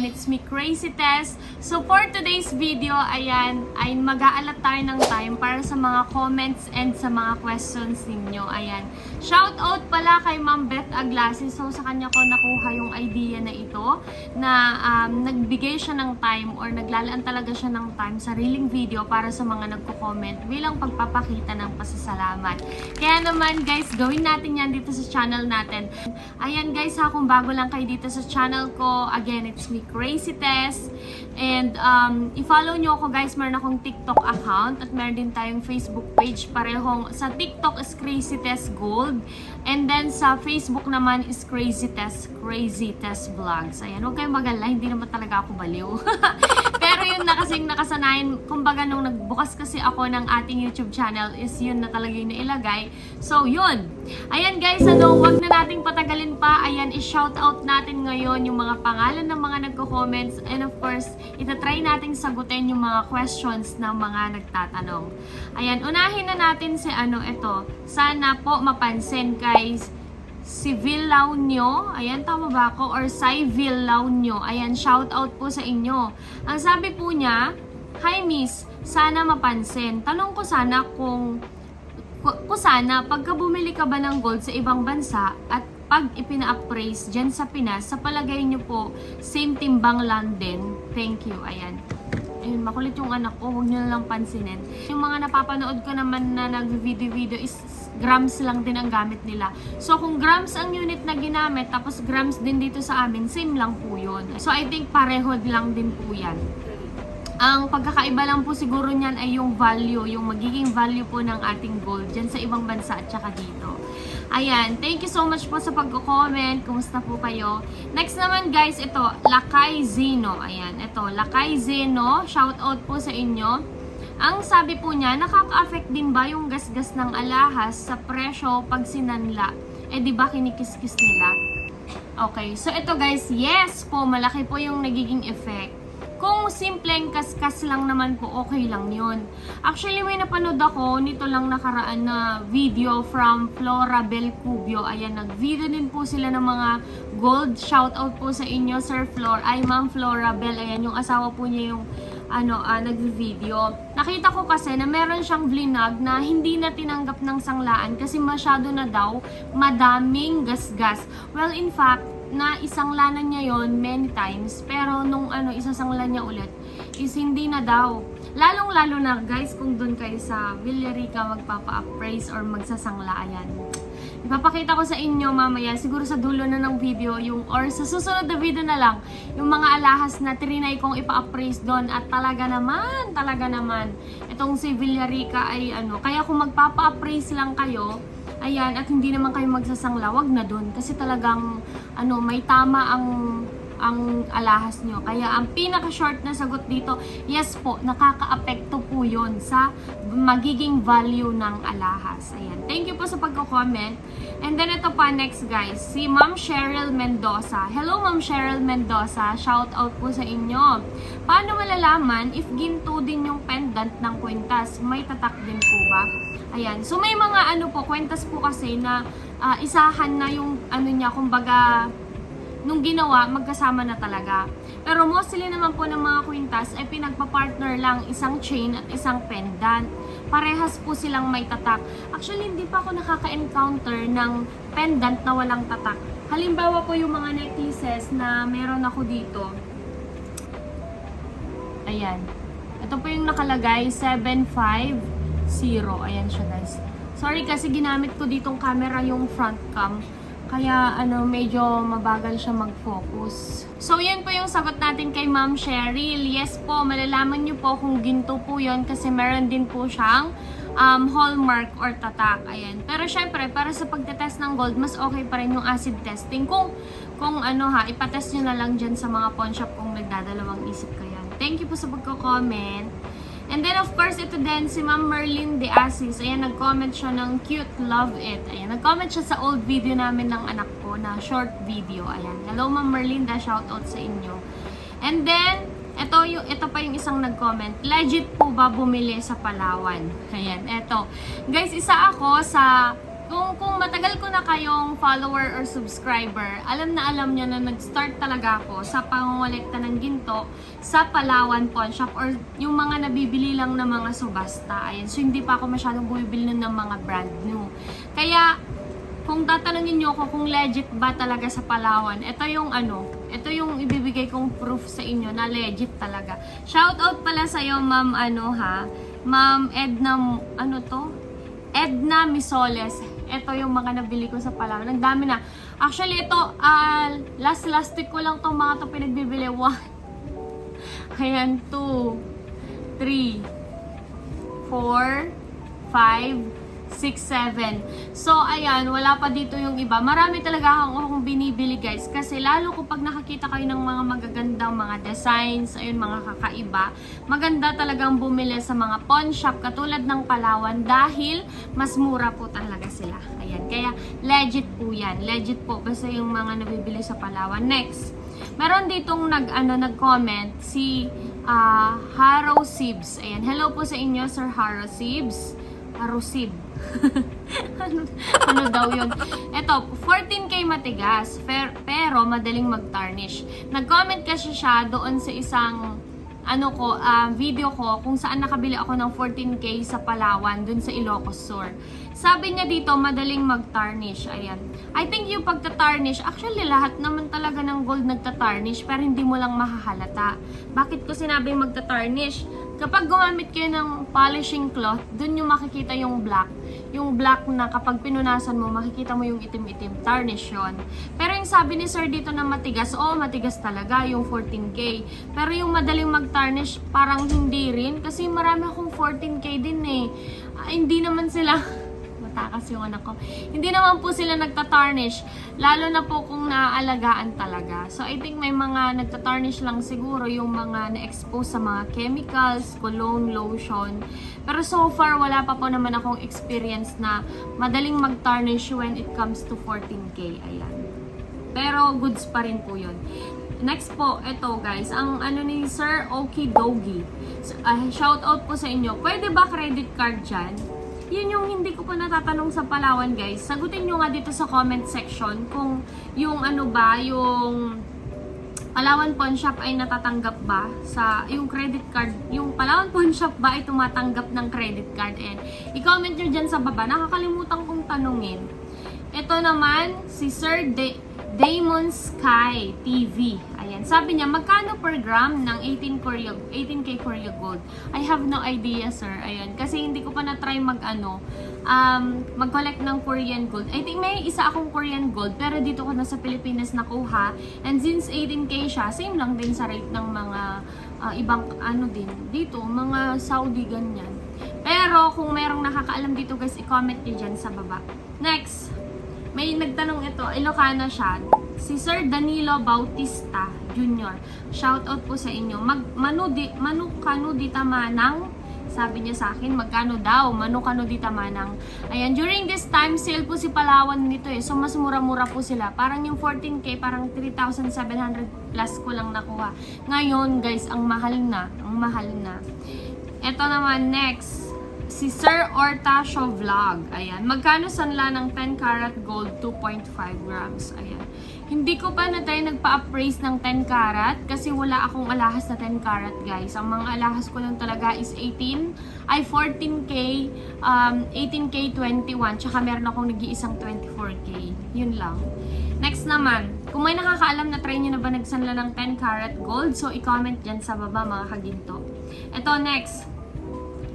Again, it's me, Crazy Tess. So for today's video, ayan, ay mag-aalat tayo ng time para sa mga comments and sa mga questions ninyo. Ayan. Shout out pala kay Ma'am Beth Aglasi. So sa kanya ko nakuha yung idea na ito na nagbigay siya ng time or naglalaan talaga siya ng time sa sariling video para sa mga nagko-comment bilang pagpapakita ng pasasalamat. Kaya naman guys, gawin natin yan dito sa channel natin. Ayan guys ha, kung bago lang kayo dito sa channel ko, again, it's me, Crazy Tess. And i-follow nyo ako guys, meron akong TikTok account at meron din tayong Facebook page. Parehong, sa TikTok is Crazy Tess Gold. And then sa Facebook naman is Crazy Tess Vlogs. Ayan, huwag kayong magala, hindi naman talaga ako baliw. Pero yun na kasing nakasanayan, kumbaga nung nagbukas kasi ako ng ating YouTube channel is yun na talaga yung nailagay. So yun. Ayan guys, wag na nating patagalin pa. Ayan, i-shoutout natin ngayon yung mga pangalan ng mga nagko-comments and of course, itatry nating sagutin yung mga questions ng mga nagtatanong. Ayan, unahin na natin si ito. Sana po mapansin guys. Si Villaunyo, ayan, tama ba ako? Or Sai Villaunyo, ayan, shout out po sa inyo. Ang sabi po niya, hi miss, sana mapansin. Tanong ko sana kung sana, pagka bumili ka ba ng gold sa ibang bansa at pag ipina-appraise dyan sa Pinas, sa palagay nyo po, same timbang lang din. Thank you, ayan. Ayun, makulit yung anak ko, huwag nyo na lang pansinin. Yung mga napapanood ko naman na nag-video is grams lang din ang gamit nila. So, kung grams ang unit na ginamit, tapos grams din dito sa amin, same lang po yun. So, I think pareho lang din po yan. Ang pagkakaiba lang po siguro niyan ay yung value, yung magiging value po ng ating gold dyan sa ibang bansa at saka dito. Ayan, thank you so much po sa pagko-comment. Kumusta po kayo? Next naman guys, ito, Lakay Zeno. Ayan, ito, Lakay Zeno. Shout out po sa inyo. Ang sabi po niya, nakaka-affect din ba yung gasgas ng alahas sa presyo pag sinanla? Eh di ba kinikis-kis nila? Okay, so ito guys, yes po, malaki po yung nagiging effect. Kung simpleng kaskas lang naman po, okay lang yun. Actually, may napanood ako nito lang nakaraan na video from Flora Bel Cubio. Ayan, nag-video din po sila ng mga gold. Shout out po sa inyo, Sir Flor. Ay, Ma'am Flora Bel. Ayan, yung asawa po niya yung nag-video. Nakita ko kasi na meron siyang vlog na hindi na tinanggap ng sanglaan kasi masyado na daw madaming gasgas. Well, in fact, na isanglanan niya yon many times, pero nung isasanglan niya ulit is hindi na daw. Lalong-lalo na guys kung doon kayo sa Villarica magpapa-appraise or magsasangla. Ayan, ipapakita ko sa inyo mamaya, siguro sa dulo na ng video or sa susunod na video na lang, yung mga alahas na trinay kong ipa-appraise doon at talaga naman itong si Villarica ay kaya kung magpapa-appraise lang kayo, ayan, at hindi naman kayo magsasangla, wag na dun. Kasi talagang, may tama ang alahas nyo. Kaya ang pinaka-short na sagot dito, yes po, nakaka-apekto po yun sa magiging value ng alahas. Ayan. Thank you po sa pagko-comment. And then ito pa next guys, si Ma'am Cheryl Mendoza. Hello Ma'am Cheryl Mendoza, shout out po sa inyo. Paano malalaman if ginto din yung pendant ng kwintas? May tatak din po ba? Ayan. So may mga kwintas po kasi na isahan na yung niya, kumbaga nung ginawa, magkasama na talaga. Pero mostly naman po ng mga kwintas ay pinagpa-partner lang isang chain at isang pendant. Parehas po silang may tatak. Actually, hindi pa ako nakaka-encounter ng pendant na walang tatak. Halimbawa po yung mga necklaces na meron ako dito. Ayan. Ito po yung nakalagay, 750. Ayan siya guys. Sorry kasi ginamit ko ditong camera yung front cam. Kaya medyo mabagal siya mag-focus. So yan po yung sagot natin kay Ma'am Cheryl. Yes po, malalaman nyo po kung ginto po yun kasi meron din po siyang hallmark or tatak. Ayan. Pero syempre, para sa pagtetest ng gold, mas okay pa rin yung acid testing. Kung ipatest nyo na lang dyan sa mga pawn shop kung nagdadalawang isip kayo. Thank you po sa pagko-comment. And then of course, ito din si Ma'am Merlin De Asis. Ayan, nag-comment siya ng cute, love it. Ayan, nag-comment siya sa old video namin ng anak ko na short video. Ayan, hello Ma'am Merlin, shout out sa inyo. And then, ito pa yung isang nag-comment. Legit po ba bumili sa Palawan? Ayan, eto. Guys, isa ako sa Kung matagal ko na kayong follower or subscriber, alam nyo na nag-start talaga ako sa pangongolekta ng ginto sa Palawan Pawn Shop or yung mga nabibili lang na mga subasta. Ayan. So, hindi pa ako masyadong bumibili nun ng mga brand new. Kaya, kung tatanungin nyo ako kung legit ba talaga sa Palawan, ito yung ibibigay kong proof sa inyo na legit talaga. Shoutout pala sa'yo, Ma'am Ma'am Edna, Edna Misoles. Ito yung mga nabili ko sa Palawan. Ang dami na. Actually, ito, last week ko lang itong mga ito pinagbibili. 1, ayan, 2, 3, 4, 5, 6, 7. So, ayan, wala pa dito yung iba. Marami talaga akong binibili, guys. Kasi lalo kapag nakakita kayo ng mga magagandang mga designs, ayun, mga kakaiba, maganda talagang bumili sa mga pawn shop katulad ng Palawan dahil mas mura po talaga sila. Ayan, kaya legit po yan. Legit po, basta yung mga nabibili sa Palawan. Next, meron ditong nag-comment si Haro Sibs. Ayan, hello po sa inyo, Sir Haro Sibs. Arosib. ano daw yun? Ito, 14K matigas, pero madaling mag-tarnish. Nag-comment kasi siya doon sa isang video ko kung saan nakabili ako ng 14K sa Palawan, dun sa Ilocos Sur. Sabi niya dito, madaling mag-tarnish. Ayan. I think yung pagta-tarnish, actually lahat naman talaga ng gold nagta-tarnish, pero hindi mo lang mahahalata. Bakit ko sinabing magta-tarnish? Kapag gumamit kayo ng polishing cloth, dun yung makikita yung black. Yung black na kapag pinunasan mo, makikita mo yung itim-itim. Tarnish yun. Pero yung sabi ni sir dito na matigas, oo, matigas talaga yung 14K. Pero yung madaling mag-tarnish, parang hindi rin. Kasi marami akong 14K din eh. Hindi naman sila... Matakas yung anak ko. Hindi naman po sila nagta-tarnish. Lalo na po kung naaalagaan talaga. So, I think may mga nagta-tarnish lang siguro yung mga na-expose sa mga chemicals, cologne, lotion. Pero so far, wala pa po naman akong experience na madaling mag-tarnish when it comes to 14K. Ayan. Pero goods pa rin po yun. Next po, ito guys, ang ni Sir Okidogi. Shout out po sa inyo. Pwede ba credit card dyan? Yun yung hindi ko pa natatanong sa Palawan, guys. Sagutin nyo nga dito sa comment section kung yung yung Palawan Pawn Shop ay natatanggap ba sa yung credit card. Yung Palawan Pawn Shop ba ay tumatanggap ng credit card? And i-comment nyo dyan sa baba. Nakakalimutan kong tanungin. Ito naman, si Sir Damon Sky TV. Ayan. Sabi niya, magkano per gram ng 18K Korea Gold? I have no idea, sir. Ayan. Kasi hindi ko pa na-try mag-collect ng Korean Gold. I think may isa akong Korean Gold, pero dito ko na sa Pilipinas nakuha. And since 18K siya, same lang din sa rate ng mga ibang din. Dito, mga Saudi, ganyan. Pero kung merong nakakaalam dito, guys, i-comment niyo dyan sa baba. Next. May nagtanong ito, Ilocano siya, si Sir Danilo Bautista Jr. Shoutout po sa inyo. Manukano di tamanang, sabi niya sa akin, magkano daw, manukano di tamanang. Ayan, during this time, sale po si Palawan nito eh. So, mas mura-mura po sila. Parang yung 14K, parang 3,700 plus ko lang nakuha. Ngayon, guys, ang mahal na. Ito naman, next. Si Sir Ortasio Vlog. Ayan. Magkano sanla ng 10 karat gold 2.5 grams? Ayan. Hindi ko pa na tayo nagpa-appraise ng 10 karat kasi wala akong alahas na 10 karat, guys. Ang mga alahas ko lang talaga is 14K, 18K, 21. Tsaka meron akong nag-iisang 24K. Yun lang. Next naman, kung may nakakaalam na try nyo na ba nagsanla ng 10 karat gold, so i-comment dyan sa baba, mga kaginto. Ito, next.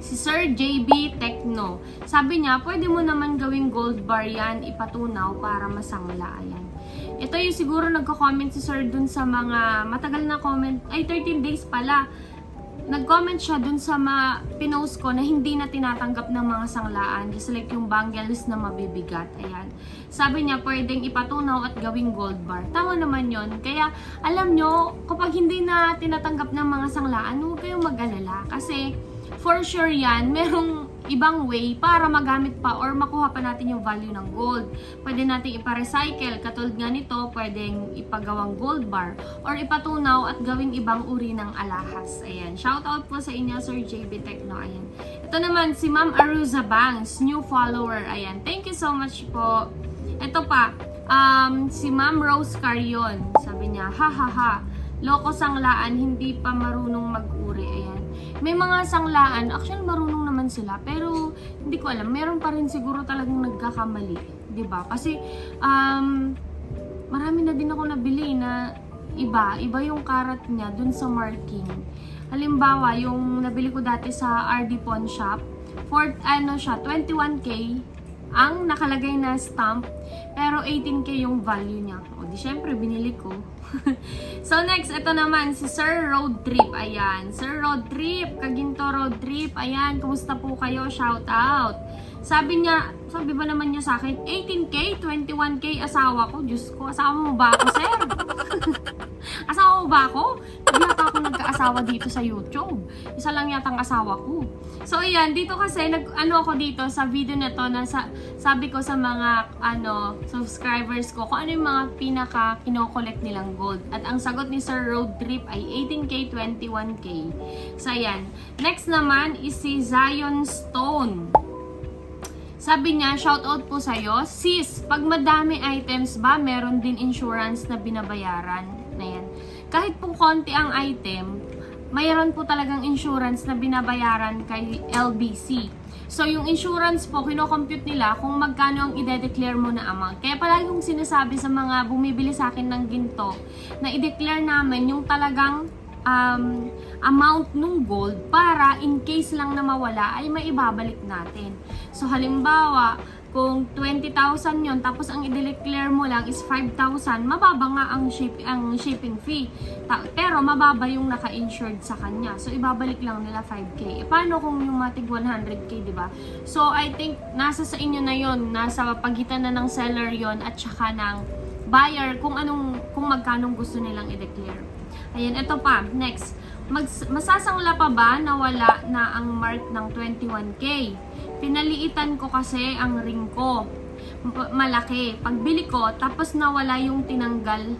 Si Sir JB Techno. Sabi niya, pwede mo naman gawing gold bar yan, ipatunaw para masangla. Ayan. Ito yung siguro nagko-comment si Sir dun sa mga matagal na comment. Ay, 13 days pala. Nag-comment siya dun sa pinost ko na hindi na tinatanggap ng mga sanglaan. Just like yung bangles na mabibigat. Ayan. Sabi niya, pwedeng ipatunaw at gawing gold bar. Tama naman yon. Kaya, alam nyo, kapag hindi na tinatanggap ng mga sanglaan, huwag kayong mag-alala. Kasi, for sure yan, merong ibang way para magamit pa or makuha pa natin yung value ng gold. Pwede natin ipa-recycle, katulad nga nito, pwedeng ipagawang gold bar or ipatunaw at gawing ibang uri ng alahas. Ayan, shout out po sa inyo, Sir JB Techno. Ayan. Ito naman, si Ma'am Aruza Banks, new follower. Ayan, thank you so much po. Ito pa, si Ma'am Rose Carion, sabi niya, ha ha ha, loko sanglaan, hindi pa marunong mag-uri. Ayan. May mga sanglaan, actually marunong naman sila, pero hindi ko alam, meron pa rin siguro talagang nagkakamali, 'di ba? Kasi marami na din ako nabili na iba yung karat niya dun sa marking. Halimbawa, yung nabili ko dati sa RD Pawn Shop, for siya, 21k ang nakalagay na stamp, pero 18k yung value niya. O di syempre binili ko. So next, ito naman si Sir Road Trip. Ayan, Sir Road Trip, Kaginto Road Trip. Ayan, kumusta po kayo? Shout out. Sabi ba naman niya sa akin, 18k, 21k asawa ko. Diyos ko, asawa mo ba ako, sir? Asawa mo ba ako? Hindi yata ako nagka-asawa dito sa YouTube. Isa lang yata ang asawa ko. So ayan, dito kasi ako dito sa video na to na sabi ko sa mga subscribers ko kung ano yung mga pinaka kino-collect nilang gold. At ang sagot ni Sir Road Trip ay 18k, 21k. So ayan. Next naman is si Zion Stone. Sabi niya, shoutout po sa'yo. Sis, pag madami items ba, meron din insurance na binabayaran? Ayan. Kahit po konti ang item, mayroon po talagang insurance na binabayaran kay LBC. So, yung insurance po, kino-compute nila kung magkano ang i-declare mo na amount. Kaya palagi kong sinasabi sa mga bumibili sa akin ng ginto, na i-declare namin yung talagang amount ng gold para in case lang na mawala ay maibabalik natin. So halimbawa, kung 20,000 yon tapos ang i-declare mo lang is 5,000, mababa nga ang shipping fee. Pero mababa yung naka-insured sa kanya. So ibabalik lang nila 5k. Paano kung yung matig 100k, di ba? So I think nasa sa inyo na yon, nasa pagitan na ng seller yon at saka ng buyer kung magkano gusto nilang i-declare. Ayan, ito pa. Next, masasangla pa ba na wala na ang mark ng 21k? Pinaliitan ko kasi ang ring ko. Malaki. Pagbili ko, tapos nawala yung tinanggal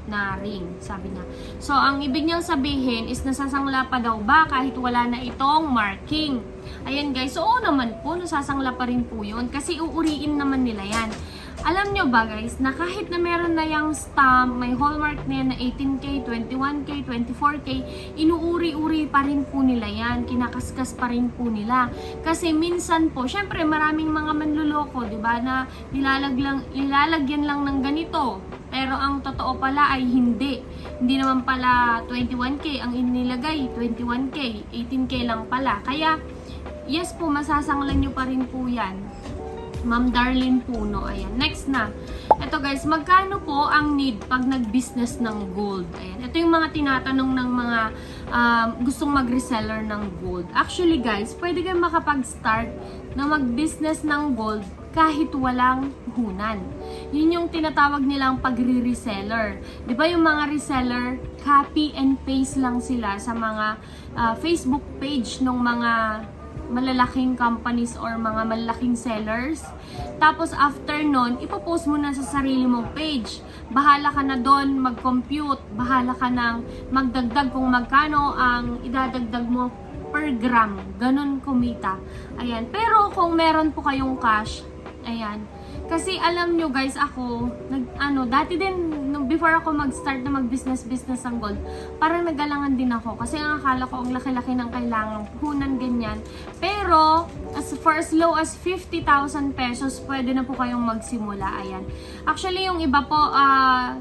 na ring, sabi niya. So, ang ibig niyang sabihin is nasasangla pa daw ba kahit wala na itong marking? Ayan guys, so oo naman po, nasasangla pa rin po yun kasi uuriin naman nila yan. Alam nyo ba guys, na kahit na meron na yung stamp, may hallmark na yan na 18k, 21k, 24k, inuuri-uri pa rin po nila yan, kinakaskas pa rin po nila. Kasi minsan po, syempre maraming mga manluloko, di ba, na ilalagyan lang ng ganito. Pero ang totoo pala ay hindi. Hindi naman pala 21k ang inilagay, 21k, 18k lang pala. Kaya, yes po, masasanglan nyo pa rin po yan. Ma'am Darlene Puno. Ayan. Next na. Ito guys, magkano po ang need pag nag-business ng gold? Ayan. Ito yung mga tinatanong ng mga gustong mag-reseller ng gold. Actually guys, pwede kayong makapag-start na mag-business ng gold kahit walang puhunan. Yun yung tinatawag nilang pagre-reseller. Di ba yung mga reseller, copy and paste lang sila sa mga Facebook page ng mga malalaking companies or mga malalaking sellers. Tapos after nun, ipopost mo na sa sarili mong page. Bahala ka na doon mag-compute. Bahala ka nang magdagdag kung magkano ang idadagdag mo per gram. Ganon kumita. Ayan. Pero kung meron po kayong cash, ayan. Kasi alam nyo guys, ako, dati din, before ako mag-start na mag-business ng gold, parang nagalangan din ako. Kasi ang akala ko, ang laki-laki ng kailangang puhunan, ganyan. Pero, for as low as 50,000 pesos, pwede na po kayong magsimula. Ayan. Actually, yung iba po,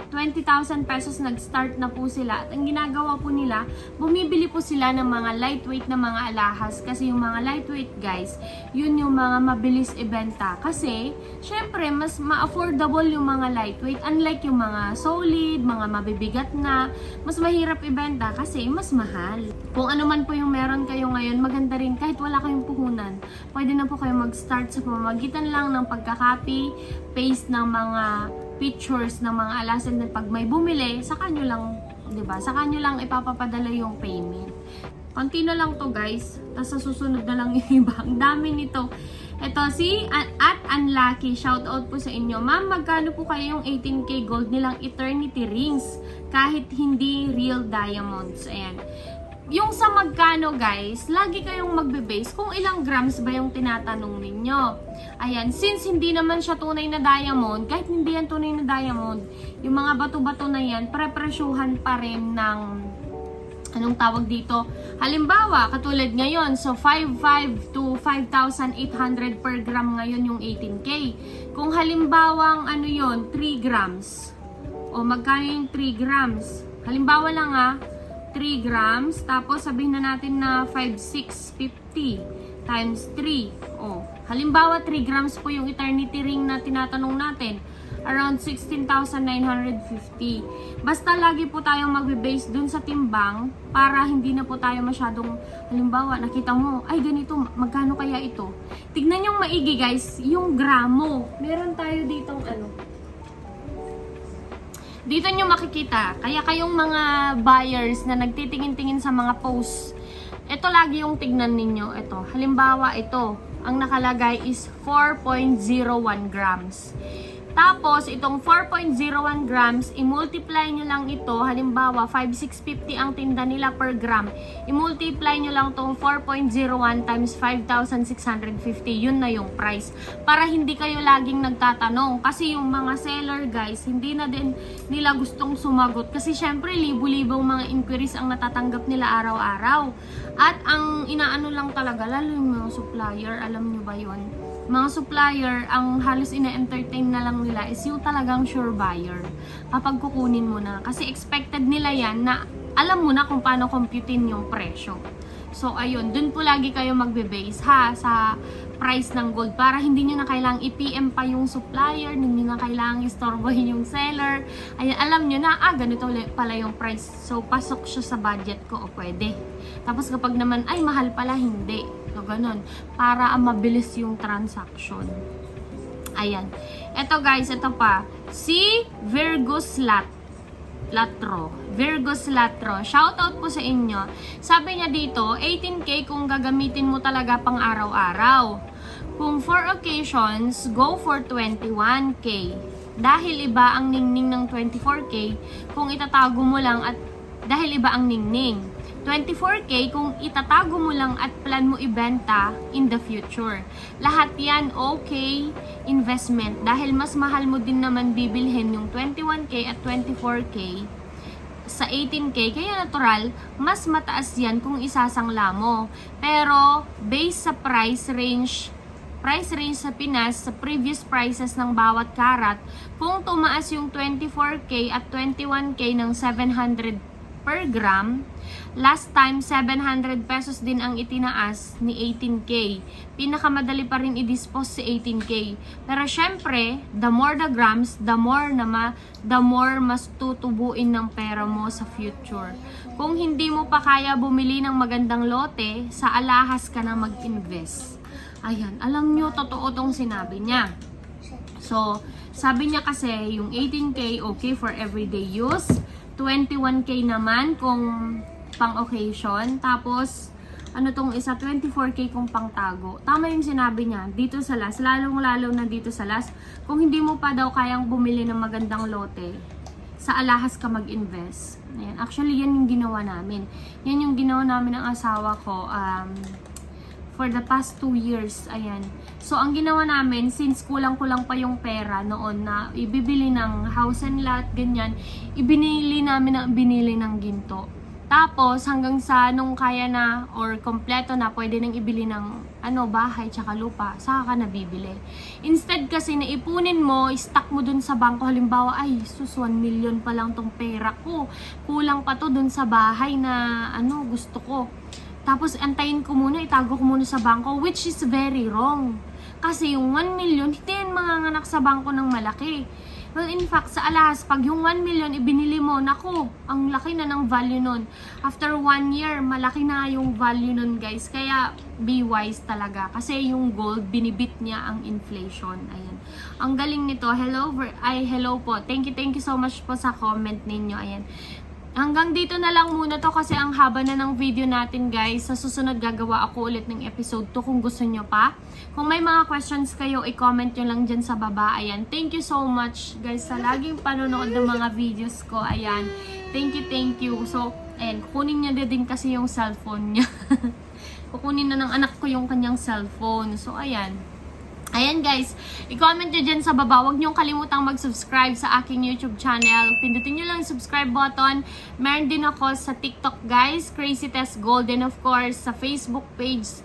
20,000 pesos nag-start na po sila. At ang ginagawa po nila, bumibili po sila ng mga lightweight na mga alahas. Kasi yung mga lightweight guys, yun yung mga mabilis ibenta. Kasi, syempre, mas ma-affordable yung mga lightweight. Unlike yung mga solid, mga mabibigat na, mas mahirap ibenta kasi mas mahal. Kung ano man po yung meron kayo ngayon, maganda rin kahit wala kayong puhunan. Pwede na po kayo mag-start sa pamamagitan lang ng pagka-copy, paste ng mga pictures ng mga alasan na pag may bumili, saka nyo lang, 'di ba? Saka nyo lang ipapapadala yung payment. Konti na lang to guys. Tapos sa susunod na lang yung iba. Ang dami nito. Ito, si at Unlucky. Shout out po sa inyo. Ma'am, magkano po kayo yung 18K gold nilang eternity rings? Kahit hindi real diamonds. Ayan. Yung sa magkano guys, lagi kayong magbe-base kung ilang grams ba yung tinatanong ninyo. Ayan, since hindi naman siya tunay na diamond, kahit hindi yan tunay na diamond, yung mga bato-bato na yan, prepresyuhan pa rin ng, anong tawag dito? Halimbawa, katulad ngayon, so 5,500 to 5,800 per gram ngayon yung 18K. Kung halimbawang ano yon 3 grams, o magkano yung 3 grams? Halimbawa lang 3 grams, tapos sabihin na natin na 5,650 times 3. O, halimbawa 3 grams po yung eternity ring na tinatanong natin. Around 16,950. Basta lagi po tayong magbe-base dun sa timbang para hindi na po tayo masyadong, halimbawa, nakita mo, ay ganito, magkano kaya ito? Tignan yung maigi guys, yung gramo. Meron tayo ditong dito nyo makikita, kaya kayong mga buyers na nagtitingin-tingin sa mga posts, ito lagi yung tignan ninyo. Ito, halimbawa ito, ang nakalagay is 4.01 grams. Tapos, itong 4.01 grams, i-multiply nyo lang ito. Halimbawa, 5,650 ang tinda nila per gram. I-multiply nyo lang itong 4.01 times 5,650. Yun na yung price. Para hindi kayo laging nagtatanong. Kasi yung mga seller, guys, hindi na din nila gustong sumagot. Kasi syempre, libo-libong mga inquiries ang natatanggap nila araw-araw. At ang inaano lang talaga, lalo yung mga supplier, alam nyo ba yun? Mga supplier, ang halos ina-entertain na lang nila is yung talagang sure buyer. Kapag kukunin mo na. Kasi expected nila yan na alam mo na kung paano computein yung presyo. So, ayun. Dun po lagi kayo magbe-base sa price ng gold. Para hindi nyo na kailangang i-PM pa yung supplier. Hindi nyo na kailangang istorbohin yung seller. Ayan, alam nyo na, ganito pala yung price. So, pasok siya sa budget ko. O, pwede. Tapos kapag naman, ay, mahal pala, hindi. So, ganun. Para mabilis yung transaction. Ayan. Ito guys, ito pa. Si Virgos Latro. Shoutout po sa inyo. Sabi niya dito, 18K kung gagamitin mo talaga pang araw-araw. Kung for occasions, go for 21K. Dahil iba ang ningning ng 24K kung itatago mo lang at dahil iba ang ningning. 24K kung itatago mo lang at plan mo ibenta in the future. Lahat yan okay investment dahil mas mahal mo din naman bibilhin yung 21K at 24K sa 18K. Kaya natural, mas mataas yan kung isasangla mo. Pero based sa price range sa Pinas, sa previous prices ng bawat karat, kung tumaas yung 24K at 21K ng 700 per gram, last time 700 pesos din ang itinaas ni 18K. Pinakamadali pa rin i-dispose si 18K. Pero syempre, the more the grams, the more mas tutubuin ng pera mo sa future. Kung hindi mo pa kaya bumili ng magandang lote, sa alahas ka na mag-invest. Ayan, alam nyo, totoo tong sinabi niya. So, sabi niya kasi, yung 18K okay for everyday use, 21K naman kung pang occasion, tapos ano tong isa, 24K kung pang tago. Tama yung sinabi niya, dito sa last, lalong-lalo na dito sa last, kung hindi mo pa daw kayang bumili ng magandang lote, sa alahas ka mag-invest. Ayan. Actually, yan yung ginawa namin. Yan yung ginawa namin ng asawa ko for the past 2 years. Ayan. So, ang ginawa namin, since kulang-kulang pa yung pera noon na ibibili ng house and lot, ganyan, binili ng ginto. Tapos, hanggang sa nung kaya na or kompleto na, pwede nang ibili ng bahay tsaka lupa, saka ka nabibili. Instead kasi na ipunin mo, stock mo dun sa bangko, halimbawa, ay, 1 million pa lang tong pera ko. Kulang pa to dun sa bahay na gusto ko. Tapos, antayin ko muna, itago ko muna sa bangko, which is very wrong. Kasi yung 1 million, hindi yan manganganak sa bangko ng malaki. Well, in fact, sa alahas, pag yung 1 million ibinili mo, naku, ang laki na ng value nun. After 1 year, malaki na yung value nun, guys. Kaya, be wise talaga. Kasi yung gold, binibit niya ang inflation. Ayan. Ang galing nito. Hello po. Thank you so much po sa comment ninyo. Ayan. Hanggang dito na lang muna to kasi ang haba na ng video natin guys. Sa susunod gagawa ako ulit ng episode 2 kung gusto nyo pa. Kung may mga questions kayo, i-comment nyo lang dyan sa baba. Ayan, thank you so much guys sa laging panonood ng mga videos ko. Ayan, thank you. So, ayan, kukunin niya din kasi yung cellphone niya. Kukunin na ng anak ko yung kanyang cellphone. So, ayan. Ayan guys, i-comment nyo dyan sa baba. Huwag nyo kalimutang mag-subscribe sa aking YouTube channel. Pindutin nyo lang yung subscribe button. Meron din ako sa TikTok guys, Crazy Tess Gold. And of course, sa Facebook page,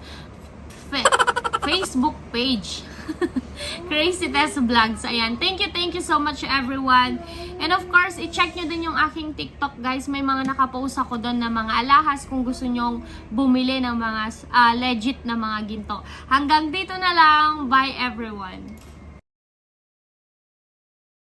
Crazy Tess Vlogs. Ayan, thank you so much everyone. And of course, i-check nyo din yung aking TikTok guys. May mga nakapost ako doon na mga alahas kung gusto nyong bumili ng mga legit na mga ginto. Hanggang dito na lang. Bye everyone.